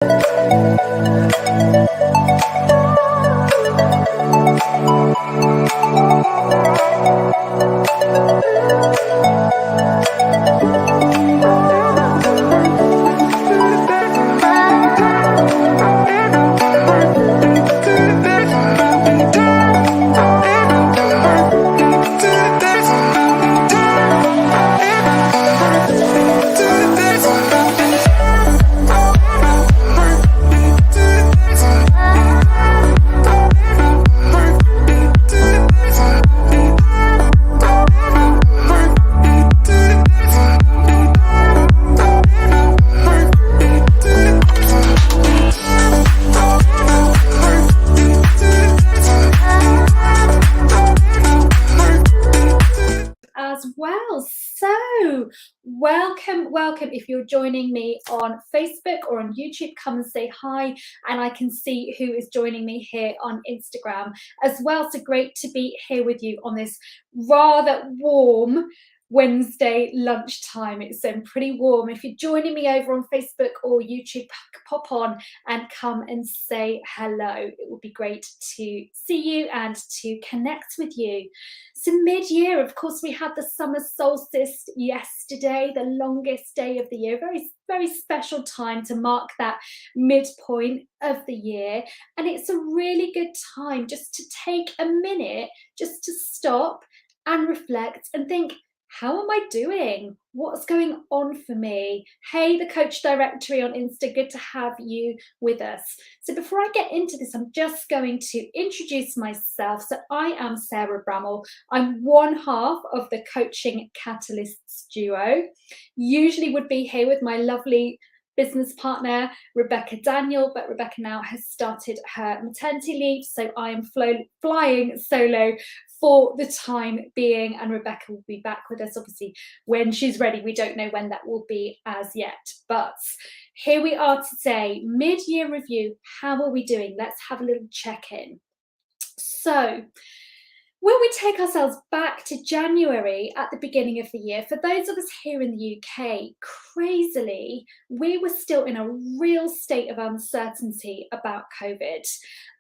Welcome. If you're joining me on Facebook or on YouTube, come and say hi, and I can see who is joining me here on Instagram as well. So great to be here with you on this rather warm Wednesday lunchtime. It's pretty warm. If you're joining me over on Facebook or YouTube, pop on and come and say hello. It would be great to see you and to connect with you. So mid-year, of course, we had the summer solstice yesterday, the longest day of the year. Very, very special time to mark that midpoint of the year. And it's a really good time just to take a minute, just to stop and reflect and think, how am I doing? What's going on for me? Hey, the Coach Directory on Insta, good to have you with us. So before I get into this, I'm just going to introduce myself. So I am Sarah Bramall. I'm one half of the Coaching Catalysts duo. Usually would be here with my lovely business partner, Rebecca Daniel, but Rebecca now has started her maternity leave. So I am flying solo for the time being, and Rebecca will be back with us obviously when she's ready. We don't know when that will be as yet, but here we are today, mid-year review. How are we doing? Let's have a little check-in. So when we take ourselves back to January at the beginning of the year, for those of us here in the UK, crazily, we were still in a real state of uncertainty about COVID.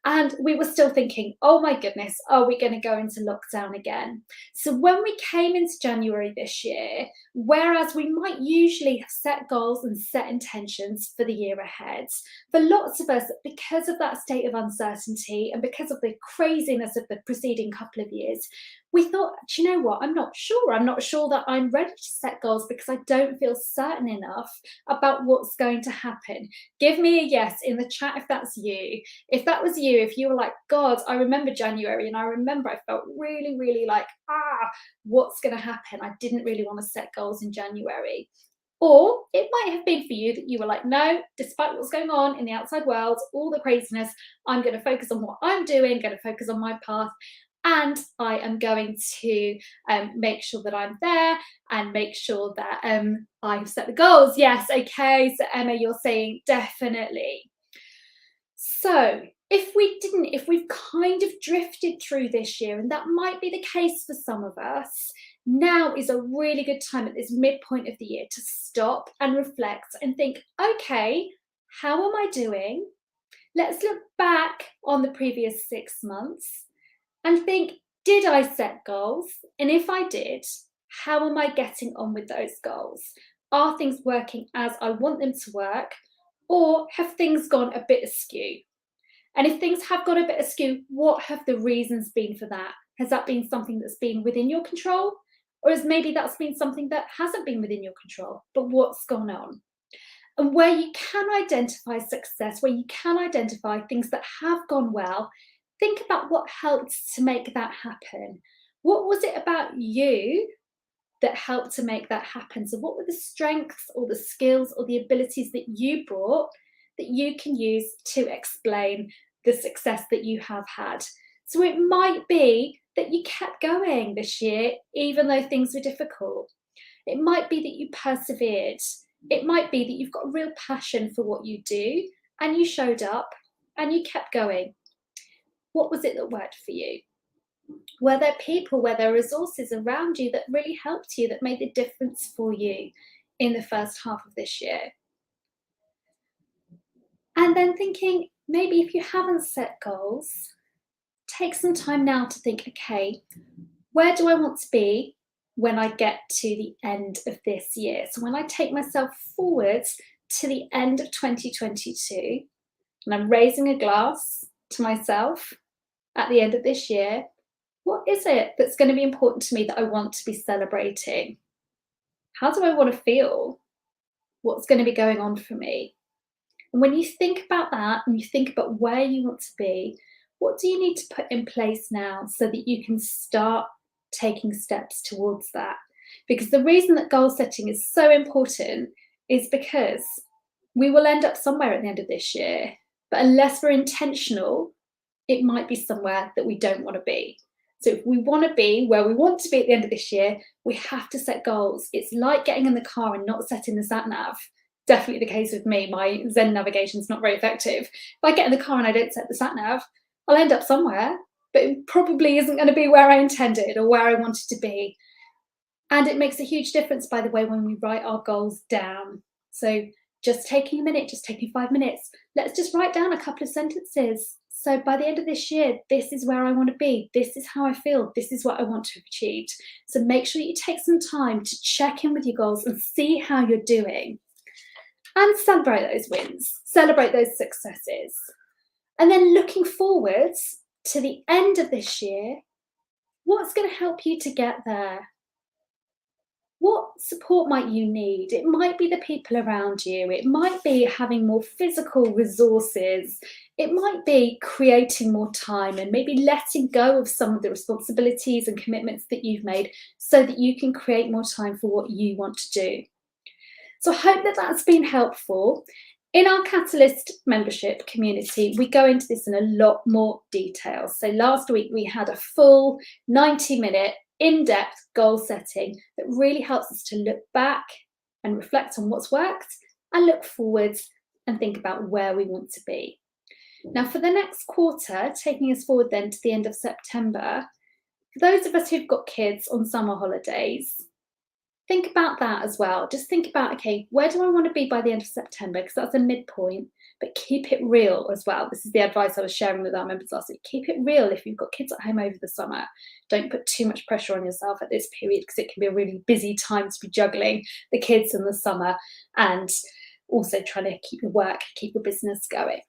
And we were still thinking, oh my goodness, are we going to go into lockdown again? So when we came into January this year, whereas we might usually have set goals and set intentions for the year ahead, for lots of us, because of that state of uncertainty and because of the craziness of the preceding couple of years, we thought, do you know what? I'm not sure. I'm not sure that I'm ready to set goals because I don't feel certain enough about what's going to happen. Give me a yes in the chat if that's you. If that was you, if you were like, God, I remember January and I remember I felt really, really like, what's going to happen? I didn't really want to set goals in January. Or it might have been for you that you were like, no, despite what's going on in the outside world, all the craziness, I'm going to focus on what I'm doing, going to focus on my path. And I am going to make sure that I'm there and make sure that I've set the goals. Yes, okay. So Emma, you're saying definitely. So if we've kind of drifted through this year, and that might be the case for some of us, now is a really good time at this midpoint of the year to stop and reflect and think, okay, how am I doing? Let's look back on the previous 6 months and think, did I set goals? And if I did, how am I getting on with those goals? Are things working as I want them to work, or have things gone a bit askew? And if things have gone a bit askew, what have the reasons been for that? Has that been something that's been within your control? Or has maybe that's been something that hasn't been within your control, but what's gone on? And where you can identify success, where you can identify things that have gone well, think about what helped to make that happen. What was it about you that helped to make that happen? So what were the strengths or the skills or the abilities that you brought that you can use to explain the success that you have had? So it might be that you kept going this year, even though things were difficult. It might be that you persevered. It might be that you've got a real passion for what you do and you showed up and you kept going. What was it that worked for you? Were there people, were there resources around you that really helped you, that made the difference for you in the first half of this year? then thinking, maybe if you haven't set goals, take some time now to think, okay, where do I want to be when I get to the end of this year? So when I take myself forwards to the end of 2022, and I'm raising a glass to myself at the end of this year, what is it that's going to be important to me that I want to be celebrating? How do I want to feel? What's going to be going on for me? And when you think about that and you think about where you want to be, what do you need to put in place now so that you can start taking steps towards that? Because the reason that goal setting is so important is because we will end up somewhere at the end of this year, but unless we're intentional, it might be somewhere that we don't want to be. So if we want to be where we want to be at the end of this year, we have to set goals. It's like getting in the car and not setting the sat nav. Definitely the case with me. My Zen navigation is not very effective. If I get in the car and I don't set the sat nav, I'll end up somewhere, but it probably isn't going to be where I intended or where I wanted to be. And it makes a huge difference, by the way, when we write our goals down. So just taking a minute, just taking 5 minutes, let's just write down a couple of sentences. So by the end of this year, this is where I want to be. This is how I feel. This is what I want to have achieved. So make sure you take some time to check in with your goals and see how you're doing. And celebrate those wins, celebrate those successes. And then looking forwards to the end of this year, what's going to help you to get there? What support might you need? It might be the people around you. It might be having more physical resources. It might be creating more time and maybe letting go of some of the responsibilities and commitments that you've made so that you can create more time for what you want to do. So I hope that that's been helpful. In our Catalyst membership community, we go into this in a lot more detail. So last week we had a full 90-minute in-depth goal setting that really helps us to look back and reflect on what's worked and look forwards and think about where we want to be. Now for the next quarter, taking us forward then to the end of September, for those of us who've got kids on summer holidays, think about that as well. Just think about, okay, where do I want to be by the end of September? Because that's a midpoint, but keep it real as well. This is the advice I was sharing with our members last week. Keep it real if you've got kids at home over the summer. Don't put too much pressure on yourself at this period because it can be a really busy time to be juggling the kids in the summer and also trying to keep your work, keep your business going.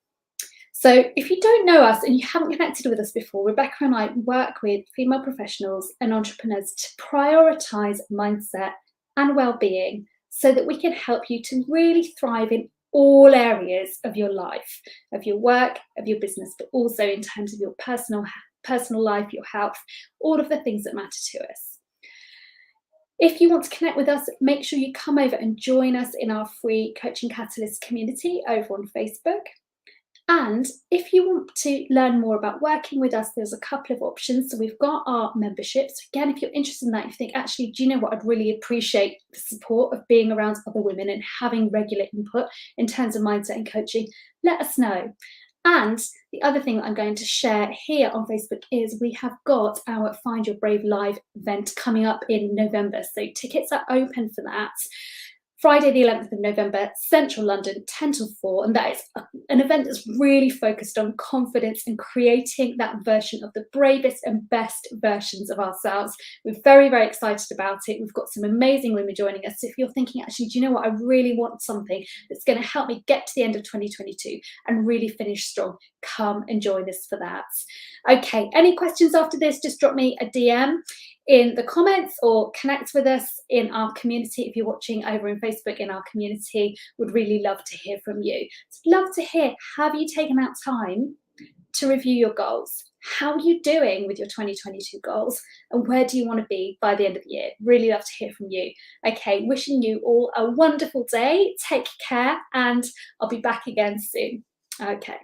So if you don't know us and you haven't connected with us before, Rebecca and I work with female professionals and entrepreneurs to prioritise mindset and well-being so that we can help you to really thrive in all areas of your life, of your work, of your business, but also in terms of your personal life, your health, all of the things that matter to us. If you want to connect with us, make sure you come over and join us in our free Coaching Catalyst community over on Facebook. And if you want to learn more about working with us, there's a couple of options. So we've got our memberships. Again, if you're interested in that, you think, actually, do you know what? I'd really appreciate the support of being around other women and having regular input in terms of mindset and coaching. Let us know. And the other thing that I'm going to share here on Facebook is we have got our Find Your Brave Live event coming up in November. So tickets are open for that. Friday the 11th of November, Central London, 10 till 4. And that is an event that's really focused on confidence and creating that version of the bravest and best versions of ourselves. We're very, very excited about it. We've got some amazing women joining us. So if you're thinking, actually, do you know what? I really want something that's going to help me get to the end of 2022 and really finish strong. Come and join us for that. Okay, any questions after this, just drop me a DM in the comments or connect with us in our community. If you're watching over in Facebook in our community, would really love to hear from you. So love to hear, have you taken out time to review your goals? How are you doing with your 2022 goals? And where do you want to be by the end of the year? Really love to hear from you. Okay, wishing you all a wonderful day. Take care and I'll be back again soon. Okay.